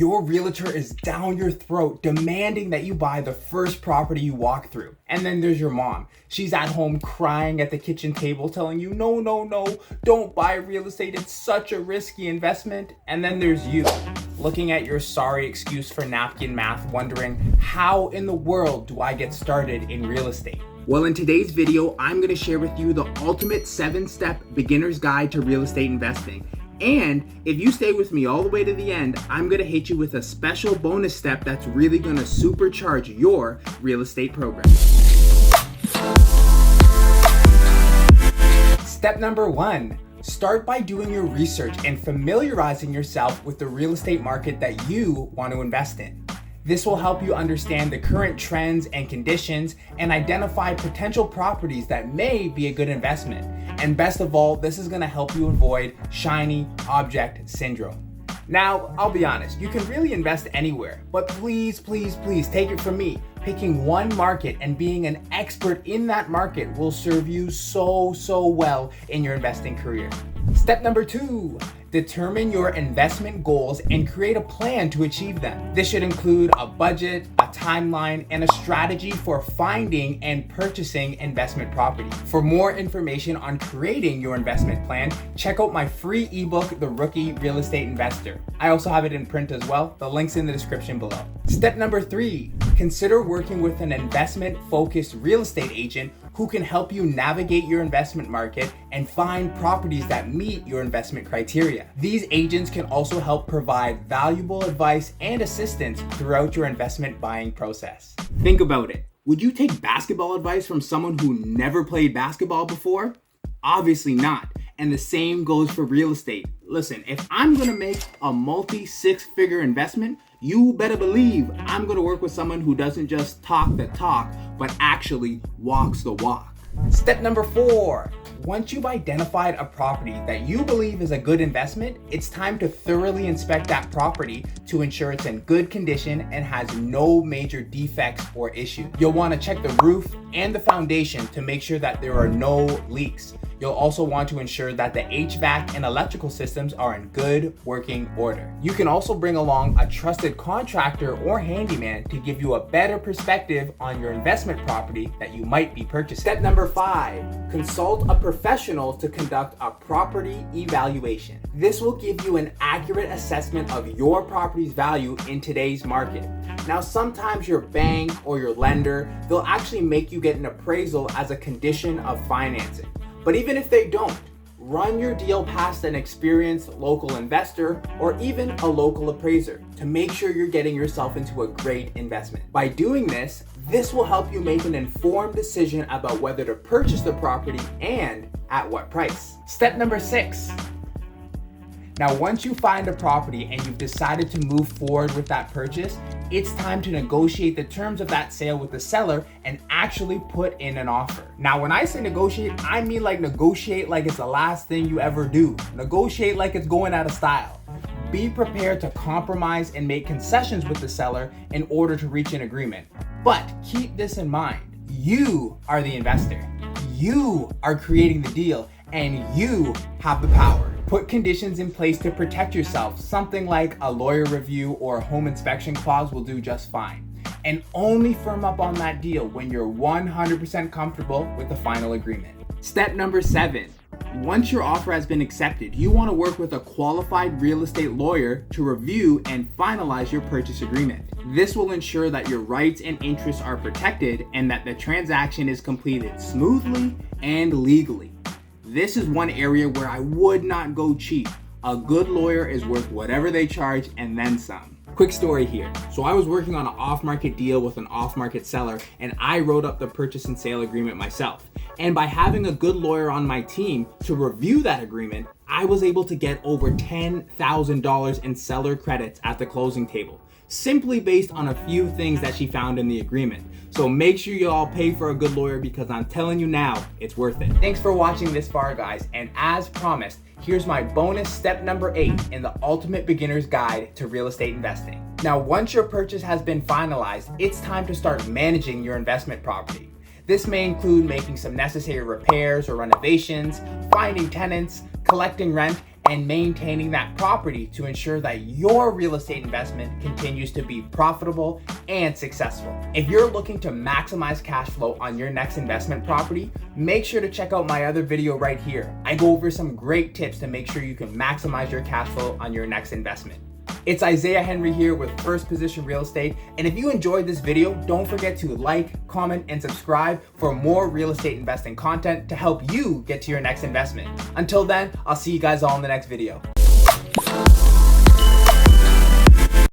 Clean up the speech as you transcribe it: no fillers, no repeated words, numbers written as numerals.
Your realtor is down your throat demanding that you buy the first property you walk through. And then there's your mom. She's at home crying at the kitchen table telling you, no, don't buy real estate. It's such a risky investment. And then there's you looking at your sorry excuse for napkin math, wondering how in the world do I get started in real estate? Well, in today's video, I'm going to share with you the ultimate 7-step beginner's guide to real estate investing. And if you stay with me all the way to the end, I'm going to hit you with a special bonus step that's really going to supercharge your real estate program. Step number 1, start by doing your research and familiarizing yourself with the real estate market that you want to invest in. This will help you understand the current trends and conditions and identify potential properties that may be a good investment. And best of all, this is going to help you avoid shiny object syndrome. Now, I'll be honest, you can really invest anywhere, but please take it from me. Picking one market and being an expert in that market will serve you so well in your investing career. Step number 2, determine your investment goals and create a plan to achieve them. This should include a budget, a timeline, and a strategy for finding and purchasing investment property. For more information on creating your investment plan, check out my free ebook, The Rookie Real Estate Investor. I also have it in print as well. The link's in the description below. Step number 3, consider working with an investment-focused real estate agent who can help you navigate your investment market and find properties that meet your investment criteria. These agents can also help provide valuable advice and assistance throughout your investment buying process. Think about it. Would you take basketball advice from someone who never played basketball before? Obviously not. And the same goes for real estate. Listen, if I'm gonna make a multi-6-figure investment, you better believe I'm gonna work with someone who doesn't just talk the talk, but actually walks the walk. Step number 4, once you've identified a property that you believe is a good investment, it's time to thoroughly inspect that property to ensure it's in good condition and has no major defects or issues. You'll want to check the roof and the foundation to make sure that there are no leaks. You'll also want to ensure that the HVAC and electrical systems are in good working order. You can also bring along a trusted contractor or handyman to give you a better perspective on your investment property that you might be purchasing. Step number 5, consult a professional to conduct a property evaluation. This will give you an accurate assessment of your property's value in today's market. Now, sometimes your bank or your lender, they'll actually make you get an appraisal as a condition of financing. But even if they don't, run your deal past an experienced local investor or even a local appraiser to make sure you're getting yourself into a great investment. By doing this, this will help you make an informed decision about whether to purchase the property and at what price. Step number 6. Now, once you find a property and you've decided to move forward with that purchase, it's time to negotiate the terms of that sale with the seller and actually put in an offer. Now, when I say negotiate, I mean negotiate like it's the last thing you ever do. Negotiate like it's going out of style. Be prepared to compromise and make concessions with the seller in order to reach an agreement. But keep this in mind. You are the investor. You are creating the deal and you have the power. Put conditions in place to protect yourself. Something like a lawyer review or a home inspection clause will do just fine. And only firm up on that deal when you're 100% comfortable with the final agreement. Step number 7. Once your offer has been accepted, you want to work with a qualified real estate lawyer to review and finalize your purchase agreement. This will ensure that your rights and interests are protected and that the transaction is completed smoothly and legally. This is one area where I would not go cheap. A good lawyer is worth whatever they charge and then some. Quick story here. So I was working on an off-market deal with an off-market seller and I wrote up the purchase and sale agreement myself. And by having a good lawyer on my team to review that agreement, I was able to get over $10,000 in seller credits at the closing table, simply based on a few things that she found in the agreement. So make sure you all pay for a good lawyer because I'm telling you now, it's worth it. Thanks for watching this far, guys. And as promised, here's my bonus step number 8 in the ultimate beginner's guide to real estate investing. Now, once your purchase has been finalized, it's time to start managing your investment property. This may include making some necessary repairs or renovations, finding tenants, collecting rent, and maintaining that property to ensure that your real estate investment continues to be profitable and successful. If you're looking to maximize cash flow on your next investment property, make sure to check out my other video right here. I go over some great tips to make sure you can maximize your cash flow on your next investment. It's Isaiah Henry here with First Position Real Estate, and if you enjoyed this video, don't forget to like, comment, and subscribe for more real estate investing content to help you get to your next investment. Until then, I'll see you guys all in the next video.